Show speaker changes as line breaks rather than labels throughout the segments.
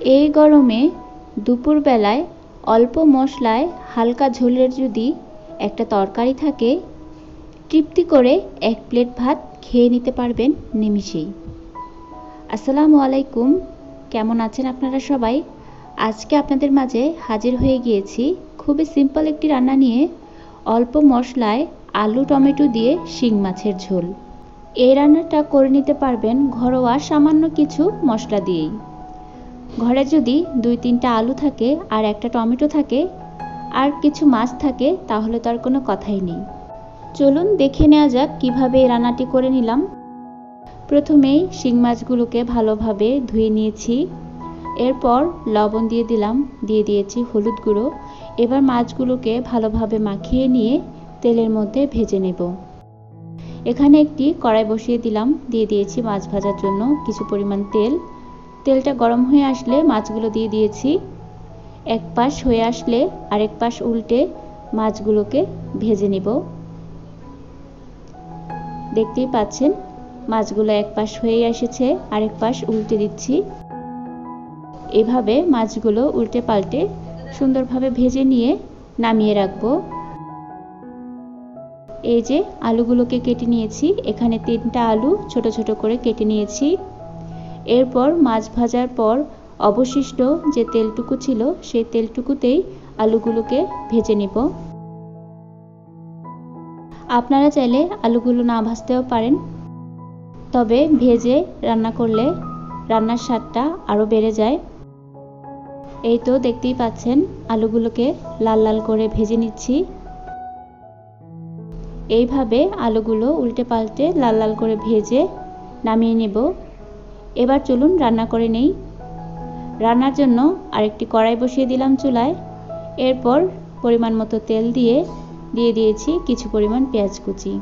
এই গরমে দুপুরবেলায় অল্প মশলায় হালকা ঝোলের যদি একটা তরকারি থাকে, তৃপ্তি করে এক প্লেট ভাত খেয়ে নিতে পারবেন নিমিষেই। আসসালামু আলাইকুম, কেমন আছেন আপনারা সবাই? আজকে আপনাদের মাঝে হাজির হয়ে গিয়েছি খুবই সিম্পল একটি রান্না নিয়ে। অল্প মশলায় আলু টমেটো দিয়ে শিং মাছের ঝোল। এই রান্নাটা করে নিতে পারবেন ঘরোয়া সামান্য কিছু মশলা দিয়েই। ঘরে যদি 2-3টা আলু থাকে আর একটা টমেটো থাকে আর কিছু মাছ থাকে, তাহলে তো আর কোনো কথাই নেই। চলুন দেখে নেওয়া যাক কিভাবে এই রান্নাটি করে নিলাম। প্রথমেই শিং মাছগুলোকে ভালোভাবে ধুয়ে নিয়েছি। এরপর লবণ দিয়ে দিলাম, দিয়ে দিয়েছি হলুদ গুঁড়ো। এবার মাছগুলোকে ভালোভাবে মাখিয়ে নিয়ে তেলের মধ্যে ভেজে নেব। এখানে একটি কড়াই বসিয়ে দিলাম, দিয়ে দিয়েছি মাছ ভাজার জন্য কিছু পরিমাণ তেল। তেলটা গরম হয়ে আসলে মাছগুলো দিয়ে দিয়েছি। এক পাশ হয়ে আসলে আরেক পাশ উল্টে মাছগুলোকে ভেজে নেব। দেখতেই পাচ্ছেন মাছগুলো এক পাশ হয়ে এসেছে, আরেক পাশ উল্টে দিচ্ছি। এভাবে মাছগুলো উল্টে পাল্টে সুন্দরভাবে ভেজে নিয়ে নামিয়ে রাখবো। এই যে আলুগুলোকে কেটে নিয়েছি, এখানে 3টা আলু ছোট ছোট করে কেটে নিয়েছি। এরপর মাছ ভাজার পর অবশিষ্ট যে তেলটুকু ছিল সেই তেলটুকুতেই আলুগুলোকে ভেজে নেব। আপনারা চাইলে আলুগুলো না ভাজতেও পারেন, তবে ভেজে রান্না করলে রান্নার স্বাদটা আরও বেড়ে যায়। এই তো দেখতেই পাচ্ছেন আলুগুলোকে লাল লাল করে ভেজে নিচ্ছি। এইভাবে আলুগুলো উল্টে পাল্টে লাল লাল করে ভেজে নামিয়ে নেব। এবার চলুন রান্না করে নেই। রান্নার জন্য আরেকটি কড়াই বসিয়ে দিলাম চুলায়। এরপর পরিমাণ মতো তেল দিয়ে দিয়েছি কিছু পরিমাণ পেঁয়াজ কুচি।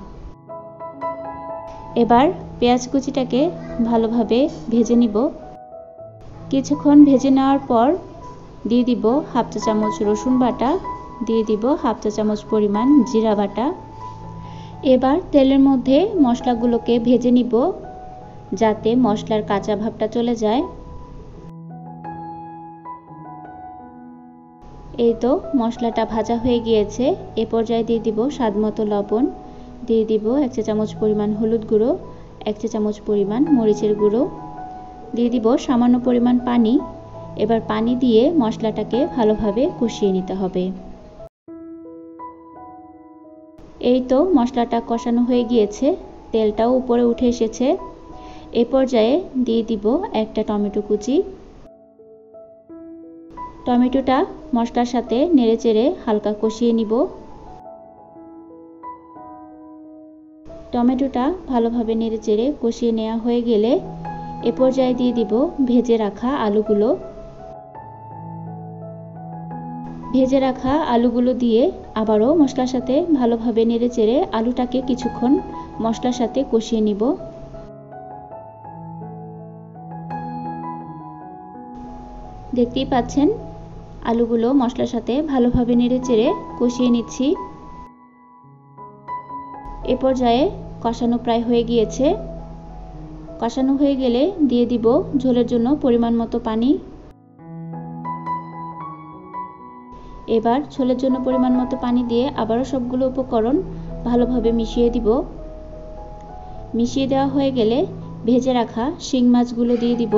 এবার পেঁয়াজ কুচিটাকে ভালোভাবে ভেজে নিব। কিছুক্ষণ ভেজে নেওয়ার পর দিয়ে দিব হাফ চা চামচ রসুন বাটা, দিয়ে দিব হাফ চা চামচ পরিমাণ জিরা বাটা। এবার তেলের মধ্যে মশলাগুলোকে ভেজে নিব যাতে মশলার কাঁচা ভাবটা চলে যায়। এই তো মশলাটা ভাজা হয়ে গিয়েছে। এ পর্যায়ে দিয়ে দিব স্বাদমতো লবণ, দিয়ে দিব 1 চা চামচ পরিমাণ হলুদ গুঁড়ো, 1 চা চামচ পরিমাণ মরিচের গুঁড়ো, দিয়ে দিব সামান্য পরিমাণ পানি। এবার পানি দিয়ে মশলাটাকে ভালোভাবে কষিয়ে নিতে হবে। এই তো মশলাটা কষানো হয়ে গিয়েছে, তেলটাও উপরে উঠে এসেছে। এ পর্যায়ে দিয়ে দিব একটা টমেটো কুচি। টমেটোটা মশলার সাথে নেড়েচেড়ে হালকা কষিয়ে নিব। টমেটোটা ভালোভাবে নেড়েচেড়ে কষিয়ে নেওয়া হয়ে গেলে এ পর্যায়ে দিয়ে দিব ভেজে রাখা আলুগুলো। ভেজে রাখা আলুগুলো দিয়ে আবারও মশলার সাথে ভালোভাবে নেড়েচেড়ে আলুটাকে কিছুক্ষণ মশলার সাথে কষিয়ে নিব। দেখতেই পাচ্ছেন আলুগুলো মশলার সাথে ভালোভাবে নেড়েচেড়ে কষিয়ে নিচ্ছি। এ পর্যায়ে কষানো প্রায় হয়ে গিয়েছে। কষানো হয়ে গেলে দিয়ে দিব ঝোলের জন্য পরিমাণ মতো পানি। এবার ঝোলের জন্য পরিমাণ মতো পানি দিয়ে আবারও সবগুলো উপকরণ ভালোভাবে মিশিয়ে দিব। মিশিয়ে দেওয়া হয়ে গেলে ভেজে রাখা শিং মাছগুলো দিয়ে দিব।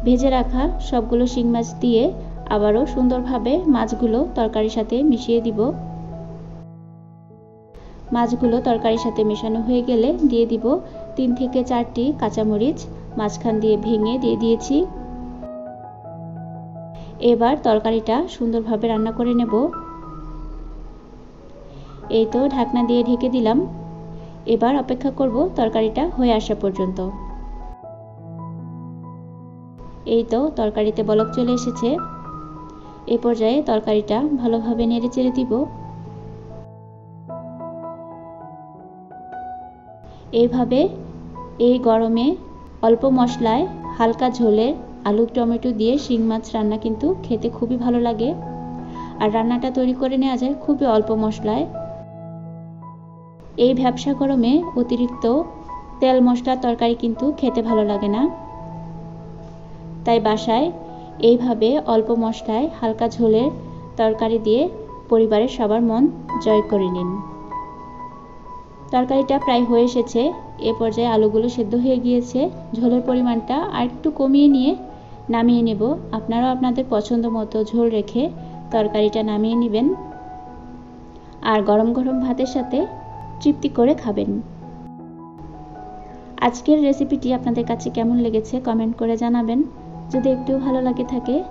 ভেজে রাখা সবগুলো শিং মাছ দিয়ে আবারও সুন্দরভাবে মাছগুলো তরকারির সাথে মিশিয়ে দিব। মাছগুলো তরকারির সাথে মেশানো হয়ে গেলে দিয়ে দিব 3 থেকে 4টি কাঁচামরিচ মাঝখান দিয়ে ভেঙে দিয়ে দিয়েছি। এবার তরকারিটা সুন্দরভাবে রান্না করে নেব। এই তো ঢাকনা দিয়ে ঢেকে দিলাম। এবার অপেক্ষা করব তরকারিটা হয়ে আসা পর্যন্ত। এই তো তরকারিতে বলক চলে এসেছে। এ পর্যায়ে তরকারিটা ভালোভাবে নেড়েচেড়ে দিব। এইভাবে এই গরমে অল্প মশলায় হালকা ঝোলের আলু টমেটো দিয়ে শিং মাছ রান্না কিন্তু খেতে খুবই ভালো লাগে। আর রান্নাটা তৈরি করে নেওয়া যায় খুবই অল্প মশলায়। এই ভ্যাপসা গরমে অতিরিক্ত তেল মশলার তরকারি কিন্তু খেতে ভালো লাগে না। তাই বাসায় এইভাবে অল্প মশলায় হালকা ঝোলের তরকারি দিয়ে পরিবারের সবার মন জয় করে নিন। তরকারিটা প্রায় হয়ে এসেছে। এ পর্যায়ে আলুগুলো সেদ্ধ হয়ে গিয়েছে। ঝোলের পরিমাণটা আরেকটু কমিয়ে নিয়ে নামিয়ে নেব। আপনারাও আপনাদের পছন্দ মতো ঝোল রেখে তরকারিটা নামিয়ে নেবেন আর গরম গরম ভাতের সাথে তৃপ্তি করে খাবেন। আজকের রেসিপিটি আপনাদের কাছে কেমন লেগেছে কমেন্ট করে জানাবেন। যদি একটু ভালো লাগে থাকে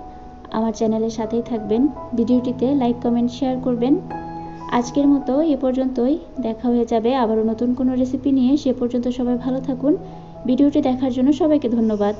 আমার চ্যানেলের সাথেই থাকবেন। ভিডিওটিতে লাইক কমেন্ট শেয়ার করবেন। আজকের মতো এ পর্যন্তই। দেখা হয়ে যাবে আবারও নতুন কোনো রেসিপি নিয়ে। সে পর্যন্ত সবাই ভালো থাকুন। ভিডিওটি দেখার জন্য সবাইকে ধন্যবাদ।